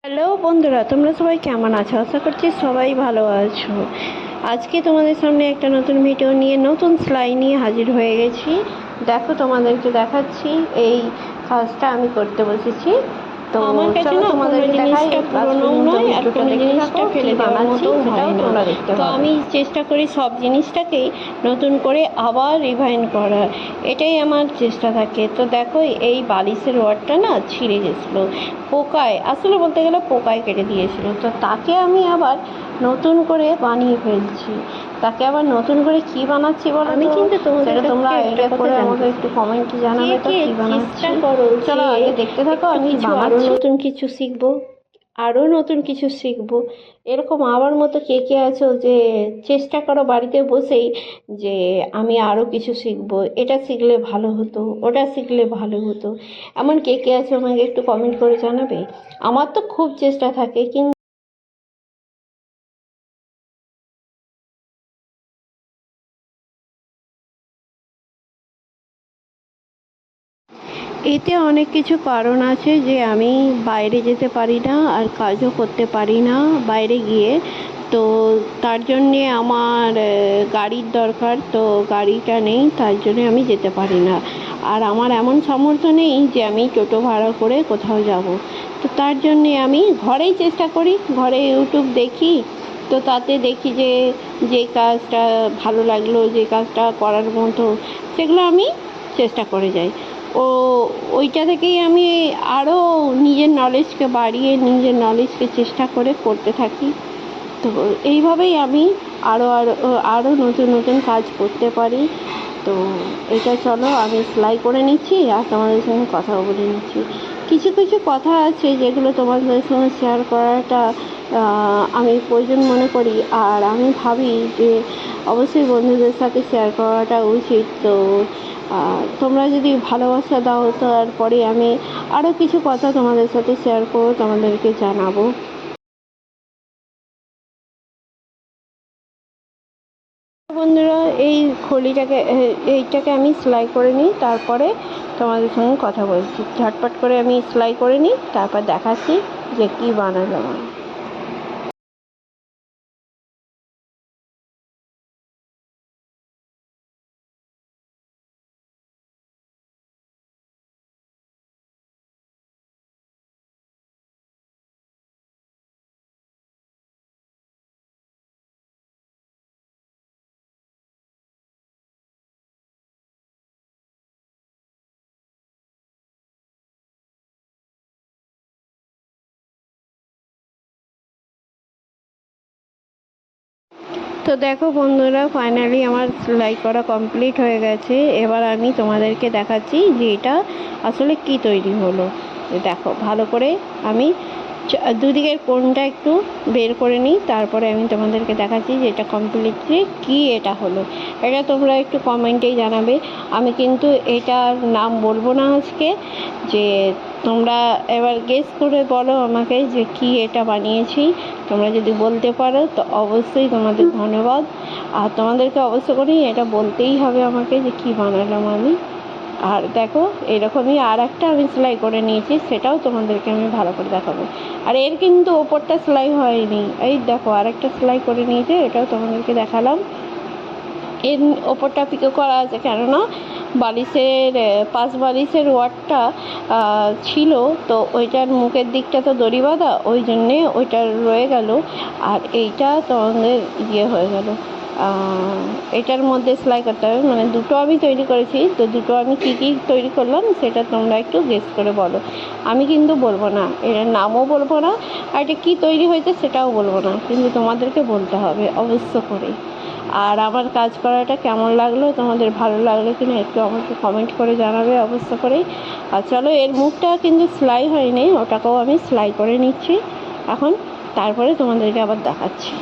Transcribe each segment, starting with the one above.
Hello বন্ধুরা, তোমরা সবাই কেমন আছো? আশা করছি সবাই ভালো আছো। আজকে তোমাদের সামনে একটা নতুন ভিডিও নিয়ে নতুন সেলাই নিয়ে হাজির হয়ে গেছি। দেখো, তোমাদেরকে দেখাচ্ছি এই কাজটা আমি করতে বসেছি। তো আমার কাছে চলো না কোনো তোমাদেরকে দেখাই, জিনিসটা পুরোনোও নয় আর কোনো জিনিসটা ফেলে দেওয়ার মতো হয় না। তোমরা দেখতে তো পাবে। আমি চেষ্টা করি সব জিনিসটাকেই নতুন করে আবার রিভাইন্ড করার, এটাই আমার চেষ্টা থাকে। তো দেখো, এই বালিশের রডটা না ছিঁড়ে গেছিলো, পোকায়, আসলে বলতে গেলে পোকায় কেটে দিয়েছিল। তো তাকে আমি আবার নতুন করে বানিয়ে ফেলছি। তাকে আবার নতুন করে কি বানাচ্ছি বলো আমি তো? কিন্তু তোমাদের সেটা কাছ তোমরা থেকে একটা আইডিয়া কথা করে জানতে আমাকে চাই। একটু কমেন্টে কে জানাবে তো কে কি চেষ্টা বানাচ্ছি। করো চলো যে আগে দেখতে থাকো একটু আমি কিছু আরো বানাচ্ছি। নতুন কিছু শিখবো, আরো নতুন কিছু শিখবো? এরকম আমার মতো কে কে আছো যে চেষ্টা করো বাড়িতে বসেই যে আমি আরো কিছু শিখবো, এটা শিখলে ভালো হতো, ওটা শিখলে ভালো হতো? এমন কে কে আছো আমাকে একটু কমেন্ট করে জানাবে। আমার তো খুব চেষ্টা থাকে, কিন্তু এতে অনেক কিছু কারণ আছে যে আমি বাইরে যেতে পারি না আর কাজও করতে পারি না বাইরে গিয়ে। তো তার জন্যে আমার গাড়ির দরকার, তো গাড়িটা নেই, তার জন্যে আমি যেতে পারি না। আর আমার এমন সামর্থ্য নেই যে আমি টোটো ভাড়া করে কোথাও যাব। তো তার জন্যে আমি ঘরেই চেষ্টা করি, ঘরে ইউটিউব দেখি। তো তাতে দেখি যে যে কাজটা ভালো লাগলো, যে কাজটা করার মতো, সেগুলো আমি চেষ্টা করে যাই। ও ওইটা থেকেই আমি আরও নিজের নলেজকে বাড়িয়ে, নিজের নলেজকে চেষ্টা করে করতে থাকি। তো এইভাবেই আমি আরও আরও আরও নতুন নতুন কাজ করতে পারি। তো এটা চলো আমি সেলাই করে নিচ্ছি আর তোমাদের সঙ্গে কথাও বলে নিচ্ছি। কিছু কিছু কথা আছে যেগুলো তোমাদের সঙ্গে শেয়ার করাটা আমি প্রয়োজন মনে করি, আর আমি ভাবি যে অবশ্যই বন্ধুদের সাথে শেয়ার করাটা উচিত। তো তোমরা যদি ভালোবাসা দাও, তারপরে আমি আরও কিছু কথা তোমাদের সাথে শেয়ার করবো, তোমাদেরকে জানাবো। বন্ধুরা, এই খলিটাকে এইটাকে আমি সেলাই করে নিই, তারপরে তোমাদের সঙ্গে কথা বলছি। ঝটপট করে আমি সেলাই করে নিই, তারপর দেখাচ্ছি যে কী বানালাম আমি। তো দেখো বন্ধুরা, ফাইনালি আমার সেলাই করা কমপ্লিট হয়ে গেছে। এবার আমি তোমাদেরকে দেখাচ্ছি যে এটা আসলে কি তৈরি হলো। দেখো, ভালো করে আমি দুদিকের কোণটা একটু বের করে নিই, তারপরে আমি তোমাদেরকে দেখাচ্ছি যে এটা কমপ্লিটলি কি এটা হলো। এটা তোমরা একটু কমেন্টেই জানাবে। আমি কিন্তু এটার নাম বলবো না আজকে, যে তোমরা এবার গেস করে বলো আমাকে যে কি এটা বানিয়েছি। তোমরা যদি বলতে পারো তো অবশ্যই তোমাদের ধন্যবাদ। আর তোমাদেরকে অবশ্য করেই এটা বলতেই হবে আমাকে যে কি বানালাম আমি। আর দেখো, এরকমই আর একটা আমি সেলাই করে নিয়েছি, সেটাও তোমাদেরকে আমি ভালো করে দেখাবো। আর এর কিন্তু ওপরটা সেলাই হয়নি, এই দেখো আর একটা সেলাই করে নিয়েছে, এটাও তোমাদেরকে দেখালাম। এর ওপরটা পিকো করা আছে, কেননা বালিশের পাশ বালিশের ওয়ারটা ছিল, তো ওইটার মুখের দিকটা তো দড়ি বাঁধা, ওই জন্যে ওইটা রয়ে গেল। আর এইটা তোমাদের ইয়ে হয়ে গেল, এটার মধ্যে সেলাই করতে হবে। মানে দুটো আমি তৈরি করেছি, তো দুটো আমি কী কী তৈরি করলাম সেটা তোমরা একটু গেস করে বলো। আমি কিন্তু বলবো না, এটার নামও বলবো না, আর এটা কী তৈরি হয়েছে সেটাও বলবো না, কিন্তু তোমাদেরকে বলতে হবে অবশ্য করে। আর আমার কাজ করাটা কেমন লাগলো, তোমাদের ভালো লাগলো কিনা একটু আমাকে কমেন্ট করে জানাবে অবশ্য করেই। আর চলো, এর মুখটা কিন্তু সেলাই হয়নি, ওটাকেও আমি সেলাই করে নিচ্ছি এখন, তারপরে তোমাদেরকে আবার দেখাচ্ছি।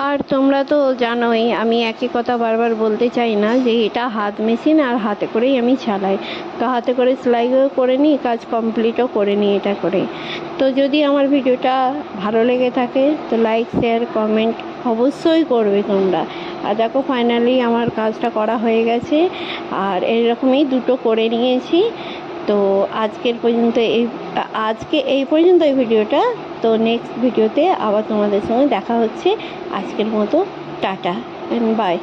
আর তোমরা তো জানোই আমি একই কথা বারবার বলতে চাই না যে এটা হাত মেশিন আর হাতে করেই আমি চালাই। তো হাতে করে সেলাইও করে নিই, কাজ কমপ্লিটও করে নিই এটা করে। তো যদি আমার ভিডিওটা ভালো লেগে থাকে তো লাইক শেয়ার কমেন্ট অবশ্যই করবে তোমরা। আর দেখো ফাইনালি আমার কাজটা করা হয়ে গেছে, আর এরকমই দুটো করে নিয়েছি। তো আজকে এই পর্যন্ত এই ভিডিওটা। তো নেক্সট ভিডিওতে আবার তোমাদের সঙ্গে দেখা হচ্ছে। আজকের মতো টাটা অ্যান্ড বাই।